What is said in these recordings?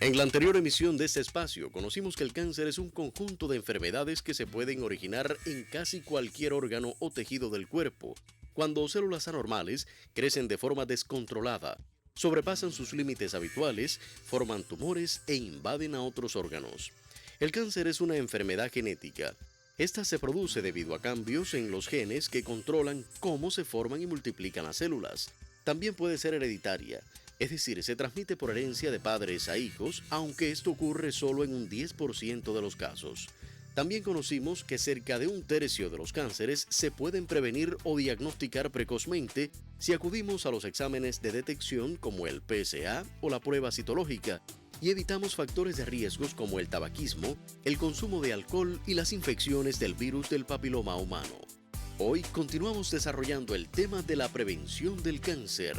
En la anterior emisión de este espacio, conocimos que el cáncer es un conjunto de enfermedades que se pueden originar en casi cualquier órgano o tejido del cuerpo, cuando células anormales crecen de forma descontrolada, sobrepasan sus límites habituales, forman tumores e invaden a otros órganos. El cáncer es una enfermedad genética. Esta se produce debido a cambios en los genes que controlan cómo se forman y multiplican las células. También puede ser hereditaria. Es decir, se transmite por herencia de padres a hijos, aunque esto ocurre solo en un 10% de los casos. También conocimos que cerca de un tercio de los cánceres se pueden prevenir o diagnosticar precozmente si acudimos a los exámenes de detección como el PSA o la prueba citológica y evitamos factores de riesgos como el tabaquismo, el consumo de alcohol y las infecciones del virus del papiloma humano. Hoy continuamos desarrollando el tema de la prevención del cáncer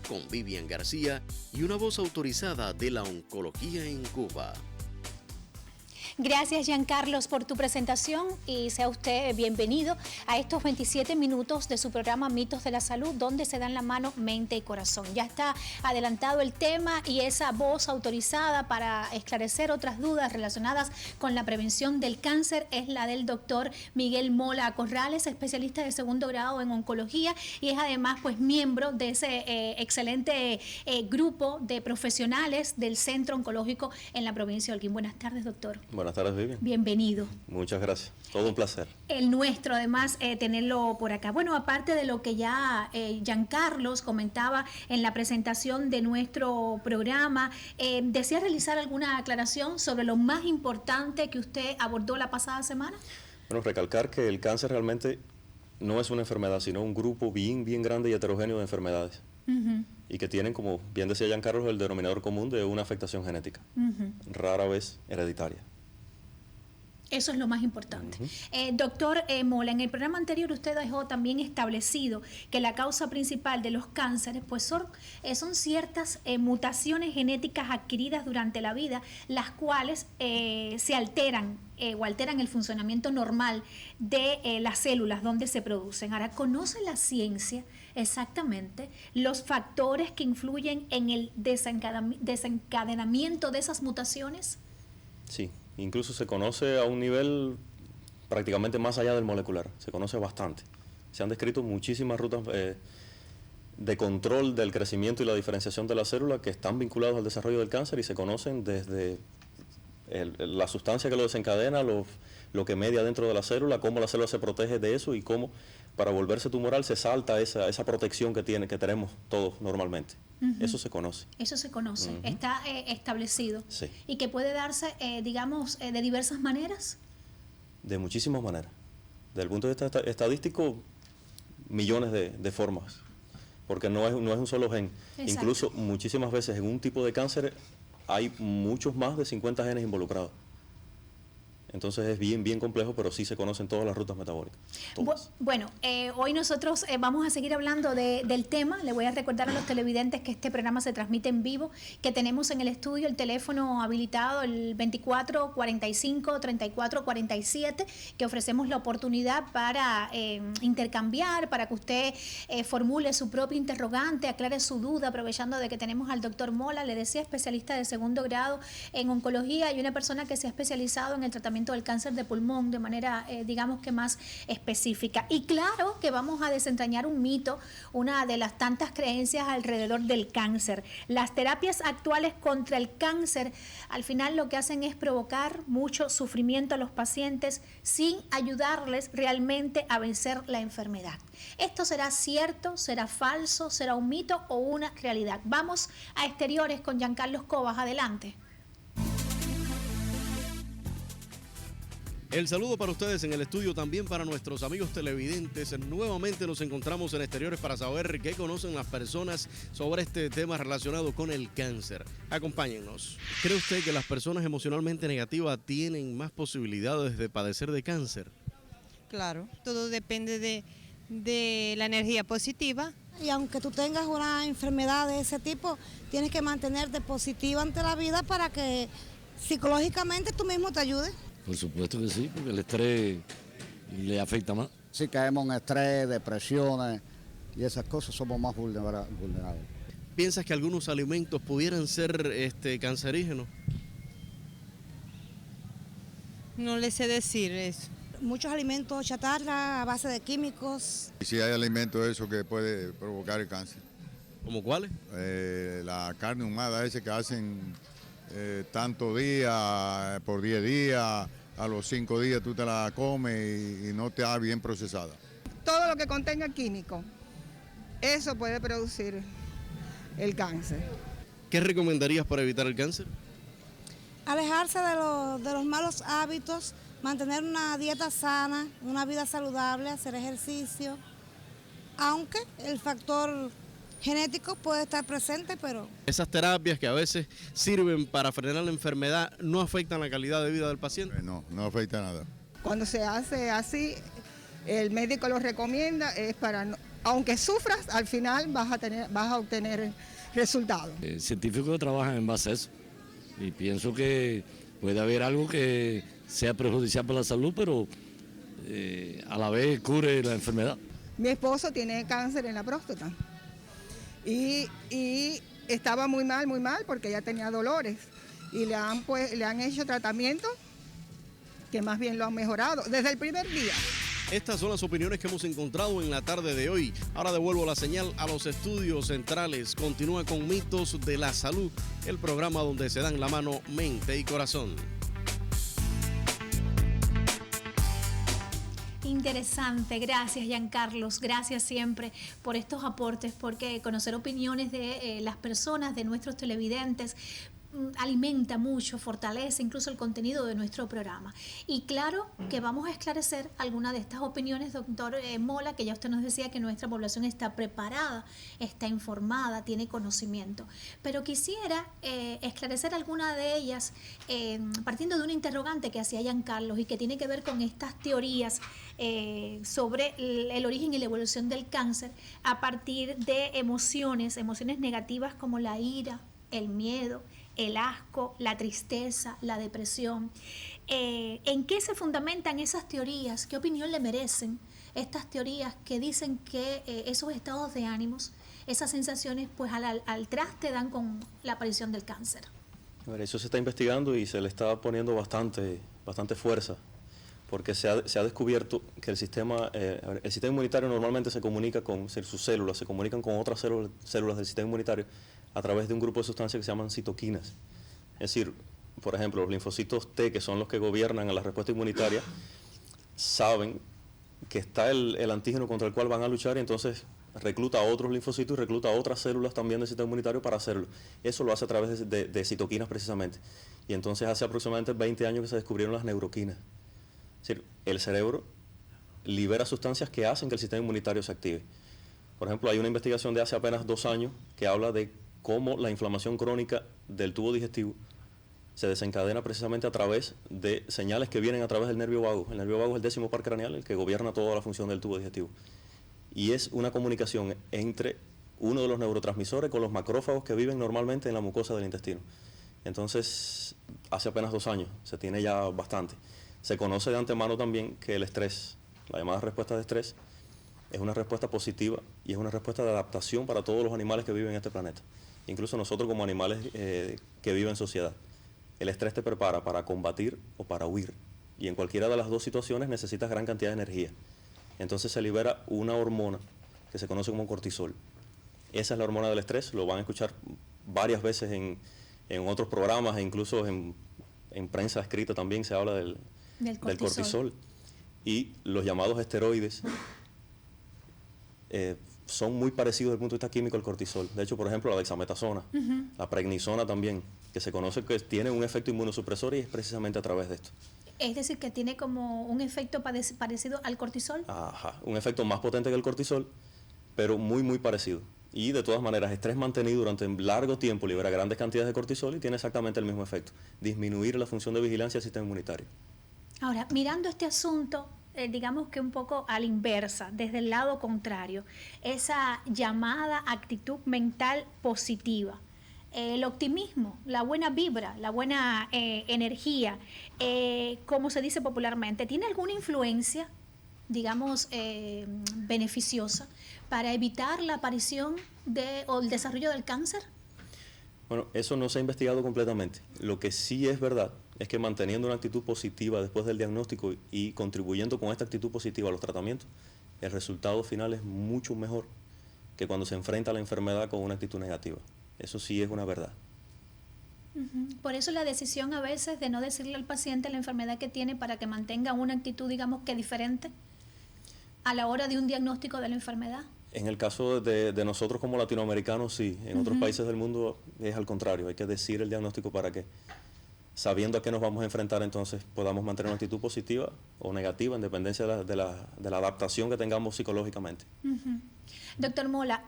con Vivian García y una voz autorizada de la oncología en Cuba. Gracias, Giancarlos, por tu presentación y sea usted bienvenido a estos 27 minutos de su programa Mitos de la Salud, donde se dan la mano mente y corazón. Ya está adelantado el tema y esa voz autorizada para esclarecer otras dudas relacionadas con la prevención del cáncer es la del doctor Miguel Mola Corrales, especialista de segundo grado en oncología y es además pues miembro de ese excelente grupo de profesionales del Centro Oncológico en la provincia de Holguín. Buenas tardes, doctor. Buenas tardes, Vivian. Bienvenido. Muchas gracias. Todo un placer. El nuestro, además, tenerlo por acá. Bueno, aparte de lo que ya Giancarlos comentaba en la presentación de nuestro programa, ¿desea realizar alguna aclaración sobre lo más importante que usted abordó la pasada semana? Bueno, recalcar que el cáncer realmente no es una enfermedad, sino un grupo bien grande y heterogéneo de enfermedades. Y que tienen, como bien decía Giancarlos, el denominador común de una afectación genética, rara vez hereditaria. Eso es lo más importante. Doctor Mola, en el programa anterior usted dejó también establecido que la causa principal de los cánceres pues son ciertas mutaciones genéticas adquiridas durante la vida, las cuales se alteran o alteran el funcionamiento normal de las células donde se producen. Ahora, ¿conoce la ciencia exactamente los factores que influyen en el desencadenamiento de esas mutaciones? Sí. Incluso se conoce a un nivel prácticamente más allá del molecular, se conoce bastante. Se han descrito muchísimas rutas de control del crecimiento y la diferenciación de la célula que están vinculados al desarrollo del cáncer y se conocen desde la sustancia que lo desencadena, lo que media dentro de la célula, cómo la célula se protege de eso y cómo para volverse tumoral se salta esa protección que tenemos todos normalmente. Eso se conoce. Eso se conoce, está establecido. Sí. ¿Y que puede darse, digamos, de diversas maneras? De muchísimas maneras. Desde el punto de vista estadístico, millones de formas, porque no es un solo gen. Exacto. Incluso muchísimas veces en un tipo de cáncer hay muchos más de 50 genes involucrados. Entonces es bien complejo, pero sí se conocen todas las rutas metabólicas. Bueno, hoy nosotros vamos a seguir hablando del tema. Le voy a recordar a los televidentes que este programa se transmite en vivo, que tenemos en el estudio el teléfono habilitado, el 2445-3447, que ofrecemos la oportunidad para intercambiar, para que usted formule su propio interrogante, aclare su duda, aprovechando de que tenemos al doctor Mola, le decía, especialista de segundo grado en oncología y una persona que se ha especializado en el tratamiento del cáncer de pulmón de manera, digamos que más específica. Y claro que vamos a desentrañar un mito, una de las tantas creencias alrededor del cáncer. Las terapias actuales contra el cáncer al final lo que hacen es provocar mucho sufrimiento a los pacientes sin ayudarles realmente a vencer la enfermedad. ¿Esto será cierto, será falso, será un mito o una realidad? Vamos a exteriores con Giancarlos Cobas, adelante. El saludo para ustedes en el estudio, también para nuestros amigos televidentes. Nuevamente nos encontramos en exteriores para saber qué conocen las personas sobre este tema relacionado con el cáncer. Acompáñennos. ¿Cree usted que las personas emocionalmente negativas tienen más posibilidades de padecer de cáncer? Claro, todo depende de la energía positiva. Y aunque tú tengas una enfermedad de ese tipo, tienes que mantenerte positiva ante la vida para que psicológicamente tú mismo te ayudes. Por supuesto que sí, porque el estrés le afecta más. Si caemos en estrés, depresiones y esas cosas, somos más vulnerables. ¿Piensas que algunos alimentos pudieran ser cancerígenos? No le sé decir eso. Muchos alimentos chatarra a base de químicos. Y si hay alimentos eso que puede provocar el cáncer. ¿Cómo cuáles? La carne humada ese que hacen tantos días, por 10 días, a los 5 días tú te la comes y no te da bien procesada. Todo lo que contenga químico, eso puede producir el cáncer. ¿Qué recomendarías para evitar el cáncer? Alejarse de los malos hábitos, mantener una dieta sana, una vida saludable, hacer ejercicio, aunque el factor genético puede estar presente, pero... Esas terapias que a veces sirven para frenar la enfermedad no afectan la calidad de vida del paciente. No afecta nada. Cuando se hace así, el médico lo recomienda, es para, aunque sufras, al final vas a obtener resultados. Científicos trabajan en base a eso y pienso que puede haber algo que sea perjudicial para la salud, pero a la vez cure la enfermedad. Mi esposo tiene cáncer en la próstata y estaba muy mal porque ya tenía dolores y le han hecho tratamiento que más bien lo han mejorado desde el primer día. Estas son las opiniones que hemos encontrado en la tarde de hoy. Ahora devuelvo la señal a los estudios centrales. Continúa con Mitos de la Salud, el programa donde se dan la mano mente y corazón. Interesante, gracias Giancarlos, gracias siempre por estos aportes, porque conocer opiniones de las personas, de nuestros televidentes, alimenta mucho, fortalece incluso el contenido de nuestro programa. Y claro que vamos a esclarecer algunas de estas opiniones, doctor Mola, que ya usted nos decía que nuestra población está preparada, está informada, tiene conocimiento. Pero quisiera esclarecer alguna de ellas partiendo de un interrogante que hacía Giancarlos y que tiene que ver con estas teorías sobre el origen y la evolución del cáncer a partir de emociones negativas como la ira, el miedo, el asco, la tristeza, la depresión. ¿En qué se fundamentan esas teorías? ¿Qué opinión le merecen estas teorías que dicen que esos estados de ánimos, esas sensaciones, pues al traste dan con la aparición del cáncer? A ver, eso se está investigando y se le está poniendo bastante fuerza, porque se ha descubierto que el sistema inmunitario normalmente se comunica con sus células, se comunican con otras células del sistema inmunitario a través de un grupo de sustancias que se llaman citoquinas. Es decir, por ejemplo, los linfocitos T, que son los que gobiernan a la respuesta inmunitaria, saben que está el antígeno contra el cual van a luchar y entonces recluta a otros linfocitos y recluta a otras células también del sistema inmunitario para hacerlo. Eso lo hace a través de citoquinas precisamente. Y entonces hace aproximadamente 20 años que se descubrieron las neuroquinas. Es decir, el cerebro libera sustancias que hacen que el sistema inmunitario se active. Por ejemplo, hay una investigación de hace apenas 2 años que habla de cómo la inflamación crónica del tubo digestivo se desencadena precisamente a través de señales que vienen a través del nervio vago. El nervio vago es el 10º par craneal, el que gobierna toda la función del tubo digestivo. Y es una comunicación entre uno de los neurotransmisores con los macrófagos que viven normalmente en la mucosa del intestino. Entonces, hace apenas 2 años, se tiene ya bastante. Se conoce de antemano también que el estrés, la llamada respuesta de estrés, es una respuesta positiva y es una respuesta de adaptación para todos los animales que viven en este planeta. Incluso nosotros como animales que viven en sociedad. El estrés te prepara para combatir o para huir. Y en cualquiera de las dos situaciones necesitas gran cantidad de energía. Entonces se libera una hormona que se conoce como cortisol. Esa es la hormona del estrés. Lo van a escuchar varias veces en otros programas e incluso en prensa escrita también se habla del cortisol. Y los llamados esteroides son muy parecidos desde el punto de vista químico al cortisol. De hecho, por ejemplo, la dexametasona, la prednisona también, que se conoce que tiene un efecto inmunosupresor y es precisamente a través de esto. Es decir, que tiene como un efecto parecido al cortisol. Ajá, un efecto más potente que el cortisol, pero muy parecido. Y de todas maneras, estrés mantenido durante un largo tiempo libera grandes cantidades de cortisol y tiene exactamente el mismo efecto, disminuir la función de vigilancia del sistema inmunitario. Ahora, mirando este asunto, digamos que un poco a la inversa, desde el lado contrario, esa llamada actitud mental positiva, el optimismo, la buena vibra, la buena energía, como se dice popularmente, ¿tiene alguna influencia, digamos, beneficiosa para evitar la aparición o el desarrollo del cáncer? Bueno, eso no se ha investigado completamente. Lo que sí es verdad, es que manteniendo una actitud positiva después del diagnóstico y contribuyendo con esta actitud positiva a los tratamientos, el resultado final es mucho mejor que cuando se enfrenta a la enfermedad con una actitud negativa. Eso sí es una verdad. Por eso la decisión a veces de no decirle al paciente la enfermedad que tiene para que mantenga una actitud, digamos que diferente a la hora de un diagnóstico de la enfermedad. En el caso de nosotros como latinoamericanos, sí. En otros países del mundo es al contrario. Hay que decir el diagnóstico para que, sabiendo a qué nos vamos a enfrentar, entonces podamos mantener una actitud positiva o negativa en dependencia de la adaptación que tengamos psicológicamente. Doctor Mola,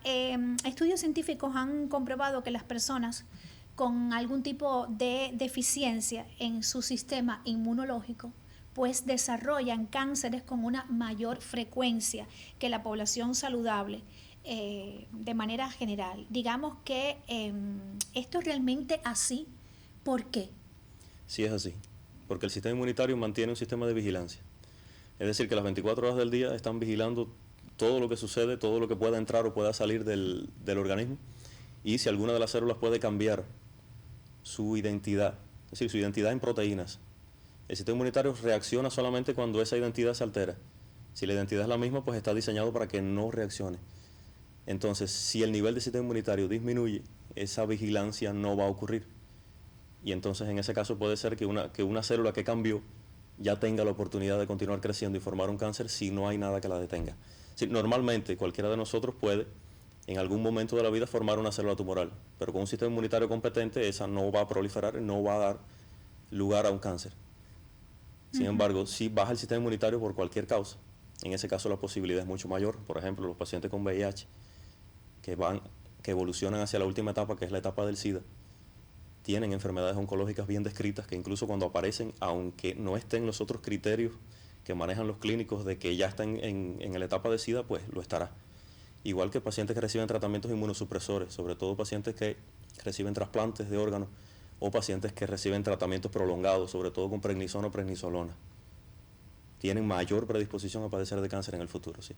estudios científicos han comprobado que las personas con algún tipo de deficiencia en su sistema inmunológico pues desarrollan cánceres con una mayor frecuencia que la población saludable de manera general. Digamos que esto es realmente así. ¿Por qué? Sí es así, porque el sistema inmunitario mantiene un sistema de vigilancia. Es decir, que las 24 horas del día están vigilando todo lo que sucede, todo lo que pueda entrar o pueda salir del organismo, y si alguna de las células puede cambiar su identidad, es decir, su identidad en proteínas, el sistema inmunitario reacciona solamente cuando esa identidad se altera. Si la identidad es la misma, pues está diseñado para que no reaccione. Entonces, si el nivel del sistema inmunitario disminuye, esa vigilancia no va a ocurrir. Y entonces, en ese caso, puede ser que una célula que cambió ya tenga la oportunidad de continuar creciendo y formar un cáncer si no hay nada que la detenga. Sí, normalmente, cualquiera de nosotros puede, en algún momento de la vida, formar una célula tumoral, pero con un sistema inmunitario competente, esa no va a proliferar, no va a dar lugar a un cáncer. Sin embargo, si baja el sistema inmunitario por cualquier causa, en ese caso la posibilidad es mucho mayor. Por ejemplo, los pacientes con VIH que evolucionan hacia la última etapa, que es la etapa del SIDA, tienen enfermedades oncológicas bien descritas que incluso cuando aparecen, aunque no estén los otros criterios que manejan los clínicos de que ya están en la etapa de SIDA, pues lo estará. Igual que pacientes que reciben tratamientos inmunosupresores, sobre todo pacientes que reciben trasplantes de órganos o pacientes que reciben tratamientos prolongados, sobre todo con prednisona o prednisolona, tienen mayor predisposición a padecer de cáncer en el futuro, sí.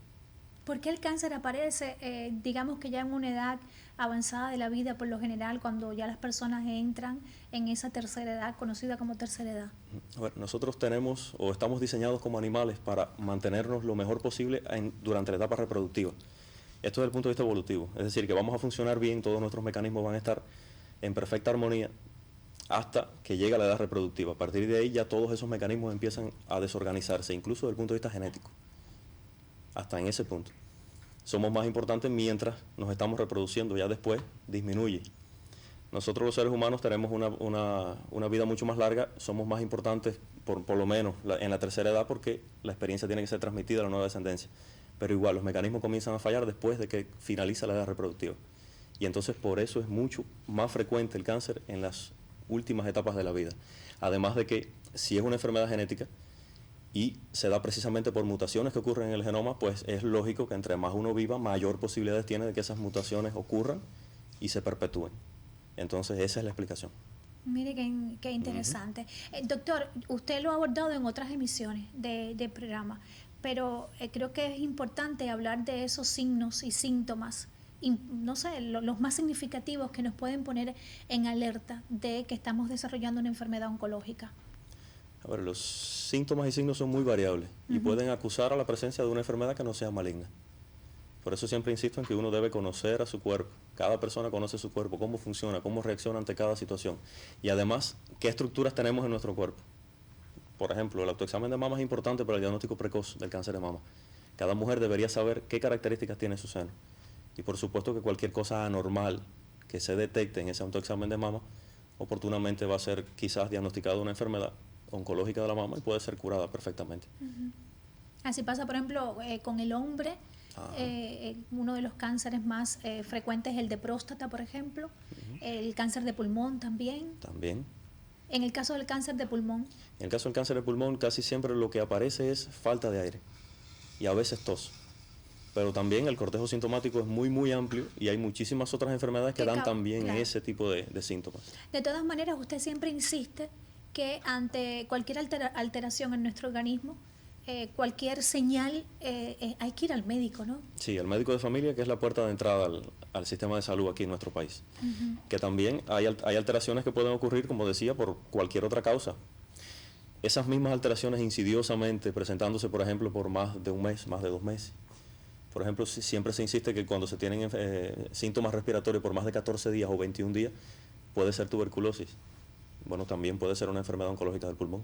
¿Por qué el cáncer aparece, digamos que ya en una edad avanzada de la vida, por lo general, cuando ya las personas entran en esa tercera edad, conocida como tercera edad? A ver, nosotros tenemos o estamos diseñados como animales para mantenernos lo mejor posible durante la etapa reproductiva. Esto desde el punto de vista evolutivo, es decir, que vamos a funcionar bien, todos nuestros mecanismos van a estar en perfecta armonía hasta que llega la edad reproductiva. A partir de ahí ya todos esos mecanismos empiezan a desorganizarse, incluso desde el punto de vista genético. Hasta en ese punto. Somos más importantes mientras nos estamos reproduciendo, ya después disminuye. Nosotros los seres humanos tenemos una vida mucho más larga, somos más importantes por lo menos en la tercera edad porque la experiencia tiene que ser transmitida a la nueva descendencia. Pero igual, los mecanismos comienzan a fallar después de que finaliza la edad reproductiva. Y entonces por eso es mucho más frecuente el cáncer en las últimas etapas de la vida. Además de que si es una enfermedad genética y se da precisamente por mutaciones que ocurren en el genoma, pues es lógico que entre más uno viva, mayor posibilidades tiene de que esas mutaciones ocurran y se perpetúen. Entonces esa es la explicación. Mire qué interesante. Doctor, usted lo ha abordado en otras emisiones de programa, pero creo que es importante hablar de esos signos y síntomas, no sé, los más significativos que nos pueden poner en alerta de que estamos desarrollando una enfermedad oncológica. A ver, los síntomas y signos son muy variables y pueden acusar a la presencia de una enfermedad que no sea maligna. Por eso siempre insisto en que uno debe conocer a su cuerpo. Cada persona conoce su cuerpo, cómo funciona, cómo reacciona ante cada situación. Y además, qué estructuras tenemos en nuestro cuerpo. Por ejemplo, el autoexamen de mama es importante para el diagnóstico precoz del cáncer de mama. Cada mujer debería saber qué características tiene su seno. Y por supuesto que cualquier cosa anormal que se detecte en ese autoexamen de mama, oportunamente va a ser quizás diagnosticada una enfermedad oncológica de la mama y puede ser curada perfectamente. Así pasa, por ejemplo, con el hombre. Uno de los cánceres más frecuentes es el de próstata, por ejemplo. El cáncer de pulmón también. También. En el caso del cáncer de pulmón. En el caso del cáncer de pulmón, casi siempre lo que aparece es falta de aire y a veces tos. Pero también el cortejo sintomático es muy amplio y hay muchísimas otras enfermedades que dan también ese tipo de síntomas. De todas maneras, usted siempre insiste que ante cualquier alteración en nuestro organismo, cualquier señal, hay que ir al médico, ¿no? Sí, al médico de familia, que es la puerta de entrada al sistema de salud aquí en nuestro país. Que también hay alteraciones que pueden ocurrir, como decía, por cualquier otra causa. esas mismas alteraciones insidiosamente presentándose, por ejemplo, por más de un mes, más de 2 meses. Por ejemplo, siempre se insiste que cuando se tienen síntomas respiratorios por más de 14 días o 21 días, puede ser tuberculosis. Bueno, también puede ser una enfermedad oncológica del pulmón.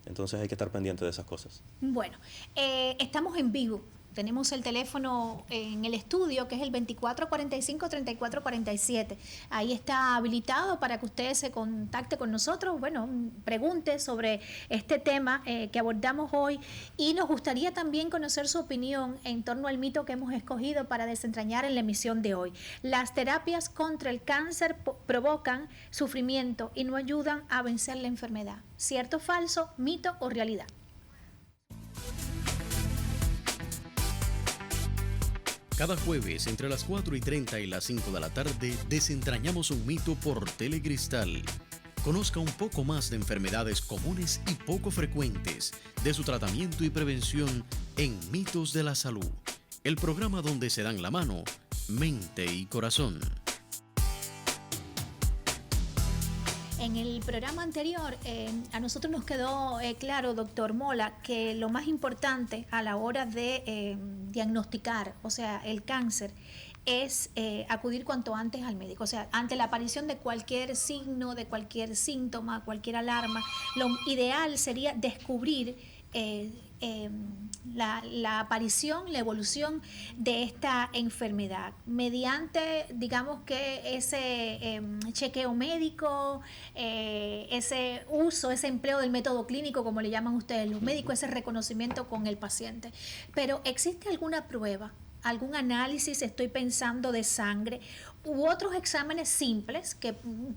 Entonces hay que estar pendiente de esas cosas. Bueno, estamos en vivo. Tenemos el teléfono en el estudio, que es el 2445-3447. Ahí está habilitado para que usted se contacte con nosotros, bueno, pregunte sobre este tema que abordamos hoy. Y nos gustaría también conocer su opinión en torno al mito que hemos escogido para desentrañar en la emisión de hoy. Las terapias contra el cáncer provocan sufrimiento y no ayudan a vencer la enfermedad. ¿Cierto o falso, mito o realidad? Cada jueves entre las 4:30 y las 5 de la tarde desentrañamos un mito por Telecristal. Conozca un poco más de enfermedades comunes y poco frecuentes, de su tratamiento y prevención en Mitos de la Salud, el programa donde se dan la mano mente y corazón. En el programa anterior, a nosotros nos quedó claro, doctor Mola, que lo más importante a la hora de diagnosticar, o sea, el cáncer, es acudir cuanto antes al médico. O sea, ante la aparición de cualquier signo, de cualquier síntoma, cualquier alarma, lo ideal sería descubrir la aparición, la evolución de esta enfermedad mediante, digamos que ese chequeo médico, ese uso, ese empleo del método clínico, como le llaman ustedes los médicos, ese reconocimiento con el paciente. Pero ¿existe alguna prueba, algún análisis, estoy pensando, de sangre u otros exámenes simples que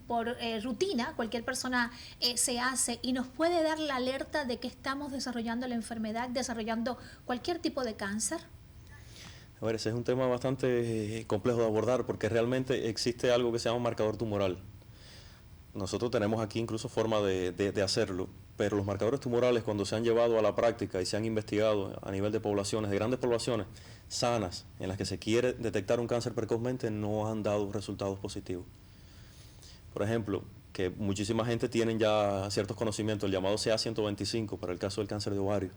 por rutina cualquier persona se hace y nos puede dar la alerta de que estamos desarrollando la enfermedad, desarrollando cualquier tipo de cáncer? A ver, ese es un tema bastante complejo de abordar porque realmente existe algo que se llama marcador tumoral. Nosotros tenemos aquí incluso forma de hacerlo, pero los marcadores tumorales, cuando se han llevado a la práctica y se han investigado a nivel de poblaciones, de grandes poblaciones sanas, en las que se quiere detectar un cáncer precozmente, no han dado resultados positivos. Por ejemplo, que muchísima gente tiene ya ciertos conocimientos, el llamado CA125 para el caso del cáncer de ovario.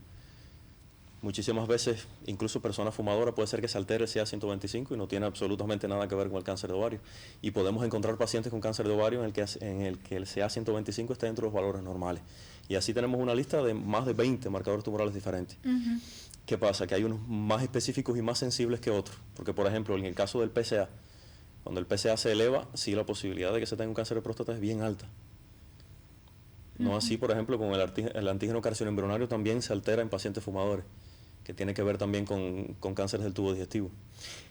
Muchísimas veces, incluso personas fumadoras, puede ser que se altere el CA125 y no tiene absolutamente nada que ver con el cáncer de ovario. Y podemos encontrar pacientes con cáncer de ovario en el que el CA125 está dentro de los valores normales. Y así tenemos una lista de más de 20 marcadores tumorales diferentes. ¿Qué pasa? Que hay unos más específicos y más sensibles que otros. Porque, por ejemplo, en el caso del PSA, cuando el PSA se eleva, sí la posibilidad de que se tenga un cáncer de próstata es bien alta. No así, por ejemplo, con el antígeno carcinoembrionario también se altera en pacientes fumadores, que tiene que ver también con cánceres del tubo digestivo.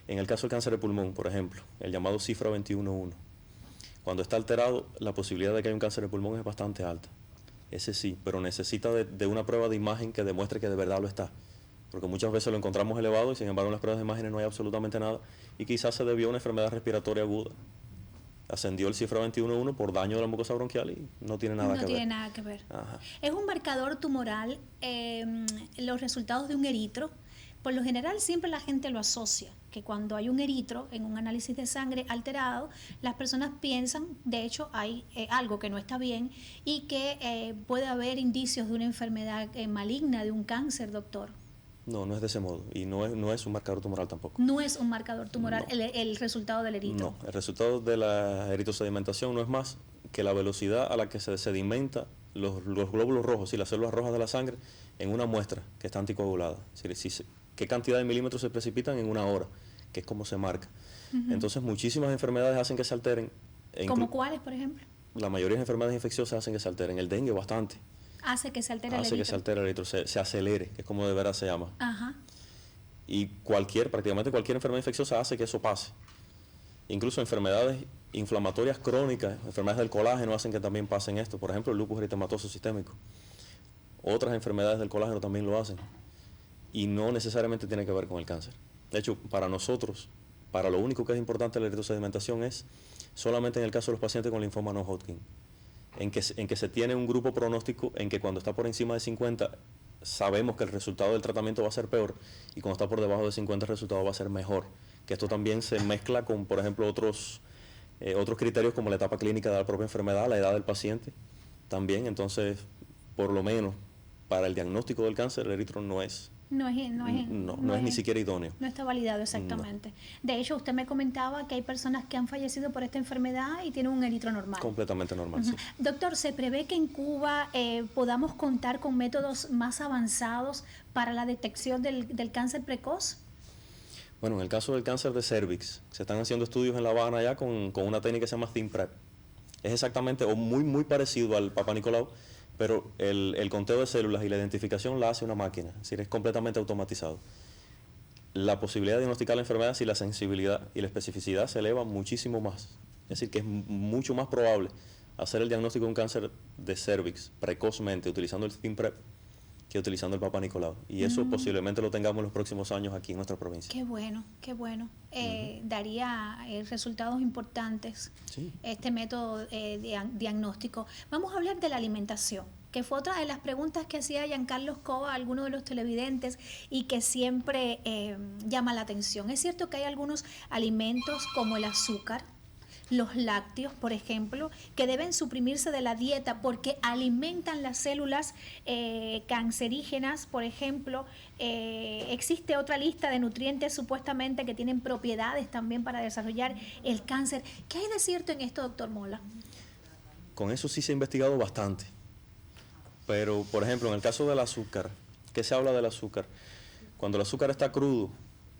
En el caso del cáncer de pulmón, por ejemplo, el llamado cifra 21.1, cuando está alterado, la posibilidad de que haya un cáncer de pulmón es bastante alta. Ese sí, pero necesita de una prueba de imagen que demuestre que de verdad lo está. Porque muchas veces lo encontramos elevado y sin embargo en las pruebas de imágenes no hay absolutamente nada y quizás se debió a una enfermedad respiratoria aguda. Ascendió el cifra 21.1 por daño de la mucosa bronquial y no tiene nada que ver. No tiene nada que ver. Ajá. Es un marcador tumoral, los resultados de un eritro. Por lo general siempre la gente lo asocia, que cuando hay un eritro en un análisis de sangre alterado, las personas piensan, de hecho hay algo que no está bien y que puede haber indicios de una enfermedad maligna, de un cáncer, doctor. No, no es de ese modo y no es un marcador tumoral tampoco. No es un marcador tumoral no. el resultado del eritro. No, el resultado de la eritrosedimentación no es más que la velocidad a la que se sedimenta los glóbulos rojos y las células rojas de la sangre en una muestra que está anticoagulada. Es decir, qué cantidad de milímetros se precipitan en una hora, que es como se marca. Entonces muchísimas enfermedades hacen que se alteren. ¿Como cuáles, por ejemplo? La mayoría de enfermedades infecciosas hacen que se alteren. El dengue bastante. Hace que se altere el eritro. Hace que se altere el eritro, se acelere, que es como de veras se llama. Ajá. Y prácticamente cualquier enfermedad infecciosa hace que eso pase. Incluso enfermedades inflamatorias crónicas, enfermedades del colágeno hacen que también pasen esto. Por ejemplo, el lupus eritematoso sistémico. Otras enfermedades del colágeno también lo hacen. Y no necesariamente tiene que ver con el cáncer. De hecho, para nosotros, para lo único que es importante la eritrosedimentación es solamente en el caso de los pacientes con linfoma no Hodgkin. En que se tiene un grupo pronóstico en que cuando está por encima de 50 sabemos que el resultado del tratamiento va a ser peor y cuando está por debajo de 50 el resultado va a ser mejor. Que esto también se mezcla con, por ejemplo, otros criterios como la etapa clínica de la propia enfermedad, la edad del paciente también. Entonces, por lo menos para el diagnóstico del cáncer, el eritro no es ni siquiera idóneo. No está validado exactamente. No. De hecho, usted me comentaba que hay personas que han fallecido por esta enfermedad y tienen un eritro normal. Completamente normal, sí. Doctor, ¿se prevé que en Cuba podamos contar con métodos más avanzados para la detección del cáncer precoz? Bueno, en el caso del cáncer de cervix, se están haciendo estudios en La Habana ya con una técnica que se llama ThinPrep. Es exactamente, o muy parecido al Papa Nicolau, pero el conteo de células y la identificación la hace una máquina, es decir, es completamente automatizado. La posibilidad de diagnosticar la enfermedad, si la sensibilidad y la especificidad se elevan muchísimo más. Es decir, que es mucho más probable hacer el diagnóstico de un cáncer de cervix precozmente utilizando el ThinPrep que utilizando el Papa Nicolau. Y eso posiblemente lo tengamos en los próximos años aquí en nuestra provincia. Qué bueno, qué bueno. Daría resultados importantes este método diagnóstico. Vamos a hablar de la alimentación, que fue otra de las preguntas que hacía Giancarlo Escoba a algunos de los televidentes y que siempre llama la atención. Es cierto que hay algunos alimentos como el azúcar, los lácteos, por ejemplo, que deben suprimirse de la dieta porque alimentan las células cancerígenas, por ejemplo. Existe otra lista de nutrientes supuestamente que tienen propiedades también para desarrollar el cáncer. ¿Qué hay de cierto en esto, doctor Mola? Con eso sí se ha investigado bastante. Pero, por ejemplo, en el caso del azúcar, ¿qué se habla del azúcar? Cuando el azúcar está crudo,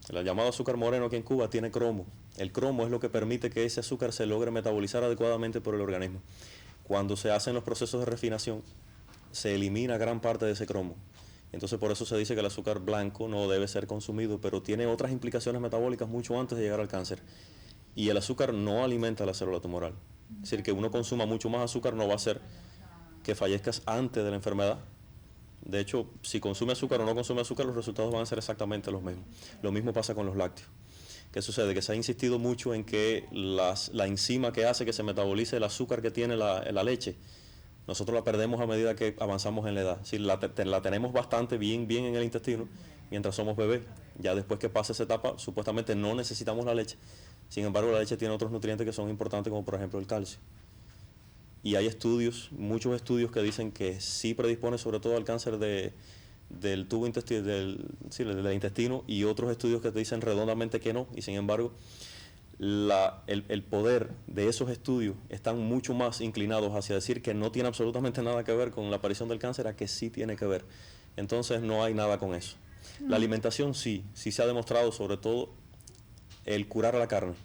el llamado azúcar moreno aquí en Cuba tiene cromo. El cromo es lo que permite que ese azúcar se logre metabolizar adecuadamente por el organismo. Cuando se hacen los procesos de refinación, se elimina gran parte de ese cromo. Entonces por eso se dice que el azúcar blanco no debe ser consumido, pero tiene otras implicaciones metabólicas mucho antes de llegar al cáncer. Y el azúcar no alimenta la célula tumoral. Es decir, que uno consuma mucho más azúcar no va a hacer que fallezcas antes de la enfermedad. De hecho, si consume azúcar o no consume azúcar, los resultados van a ser exactamente los mismos. Lo mismo pasa con los lácteos. ¿Qué sucede? Que se ha insistido mucho en que la enzima que hace que se metabolice el azúcar que tiene la leche, nosotros la perdemos a medida que avanzamos en la edad. Si la tenemos bastante bien en el intestino mientras somos bebés. Ya después que pasa esa etapa, supuestamente no necesitamos la leche. Sin embargo, la leche tiene otros nutrientes que son importantes, como por ejemplo el calcio. Y hay muchos estudios que dicen que sí predispone sobre todo al cáncer del tubo del intestino, y otros estudios que te dicen redondamente que no. Y sin embargo, el poder de esos estudios están mucho más inclinados hacia decir que no tiene absolutamente nada que ver con la aparición del cáncer a que sí tiene que ver. Entonces no hay nada con eso. La alimentación sí se ha demostrado, sobre todo el curar la carne,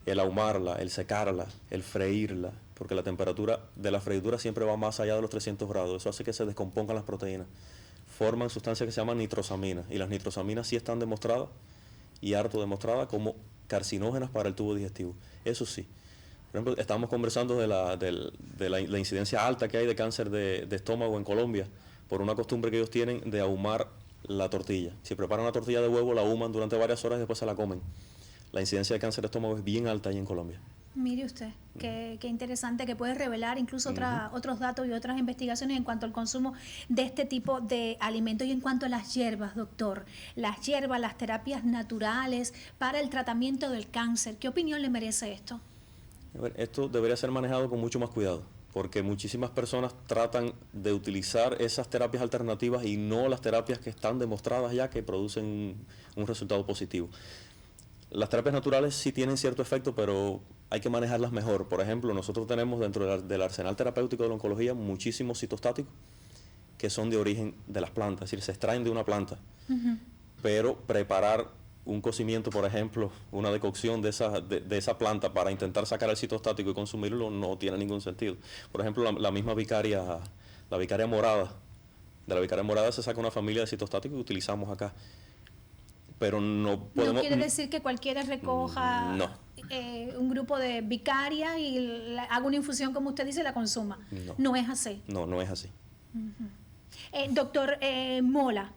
el ahumarla, el secarla, el freírla, porque la temperatura de la freidura siempre va más allá de los 300 grados. Eso hace que se descompongan las proteínas. Forman sustancias que se llaman nitrosaminas, y las nitrosaminas sí están demostradas, y harto demostradas, como carcinógenas para el tubo digestivo. Eso sí. Por ejemplo, estábamos conversando de la incidencia alta que hay de cáncer de estómago en Colombia, por una costumbre que ellos tienen de ahumar la tortilla. Si preparan una tortilla de huevo, la ahuman durante varias horas y después se la comen. La incidencia de cáncer de estómago es bien alta ahí en Colombia. Mire usted, qué interesante, que puede revelar incluso otros datos y otras investigaciones en cuanto al consumo de este tipo de alimentos. Y en cuanto a las hierbas, doctor, las hierbas, las terapias naturales para el tratamiento del cáncer, ¿qué opinión le merece esto? A ver, esto debería ser manejado con mucho más cuidado, porque muchísimas personas tratan de utilizar esas terapias alternativas y no las terapias que están demostradas ya que producen un resultado positivo. Las terapias naturales sí tienen cierto efecto, pero hay que manejarlas mejor. Por ejemplo, nosotros tenemos dentro del arsenal terapéutico de la oncología muchísimos citostáticos que son de origen de las plantas, es decir, se extraen de una planta. Pero preparar un cocimiento, por ejemplo, una decocción de esa planta para intentar sacar el citostático y consumirlo no tiene ningún sentido. Por ejemplo, la misma vicaria morada, de la vicaria morada se saca una familia de citostáticos que utilizamos acá. Pero no podemos... ¿No quiere decir que cualquiera recoja un grupo de vicarias y haga una infusión, como usted dice, y la consuma? No es así. No es así. Doctor Mola,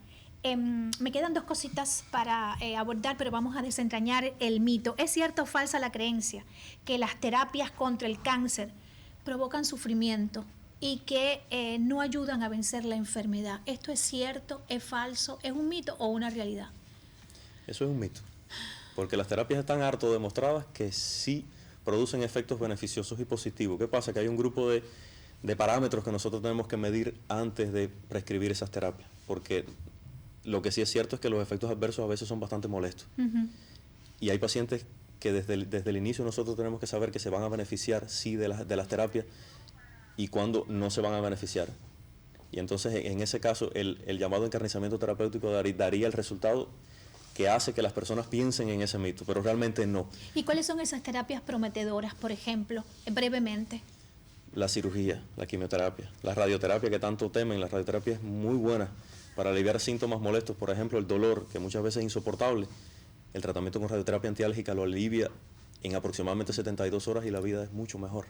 me quedan dos cositas para abordar, pero vamos a desentrañar el mito. ¿Es cierta o falsa la creencia que las terapias contra el cáncer provocan sufrimiento y que no ayudan a vencer la enfermedad? ¿Esto es cierto, es falso, es un mito o una realidad? Eso es un mito, porque las terapias están harto demostradas que sí producen efectos beneficiosos y positivos. ¿Qué pasa? Que hay un grupo de de parámetros que nosotros tenemos que medir antes de prescribir esas terapias, porque lo que sí es cierto es que los efectos adversos a veces son bastante molestos. Y hay pacientes que desde el inicio nosotros tenemos que saber que se van a beneficiar, sí, de las terapias, y cuando no se van a beneficiar. Y entonces, en ese caso, el llamado encarnizamiento terapéutico daría el resultado que hace que las personas piensen en ese mito, pero realmente no. ¿Y cuáles son esas terapias prometedoras, por ejemplo, brevemente? La cirugía, la quimioterapia, la radioterapia que tanto temen. La radioterapia es muy buena para aliviar síntomas molestos, por ejemplo, el dolor, que muchas veces es insoportable. El tratamiento con radioterapia antiálgica lo alivia en aproximadamente 72 horas y la vida es mucho mejor.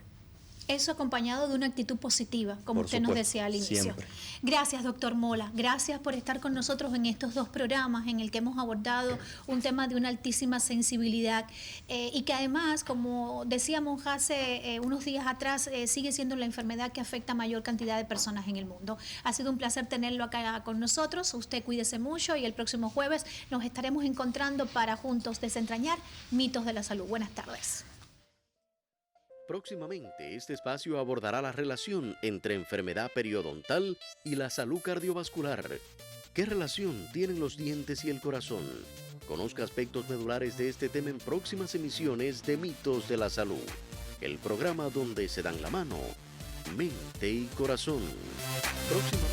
Eso acompañado de una actitud positiva, como Por usted nos supuesto, decía al inicio. siempre. Gracias, doctor Mola. Gracias por estar con nosotros en estos 2 programas en el que hemos abordado un tema de una altísima sensibilidad y que además, como decíamos hace unos días atrás, sigue siendo la enfermedad que afecta a mayor cantidad de personas en el mundo. Ha sido un placer tenerlo acá con nosotros. Usted cuídese mucho y el próximo jueves nos estaremos encontrando para juntos desentrañar mitos de la salud. Buenas tardes. Próximamente, este espacio abordará la relación entre enfermedad periodontal y la salud cardiovascular. ¿Qué relación tienen los dientes y el corazón? Conozca aspectos medulares de este tema en próximas emisiones de Mitos de la Salud, el programa donde se dan la mano, mente y corazón. Próximamente.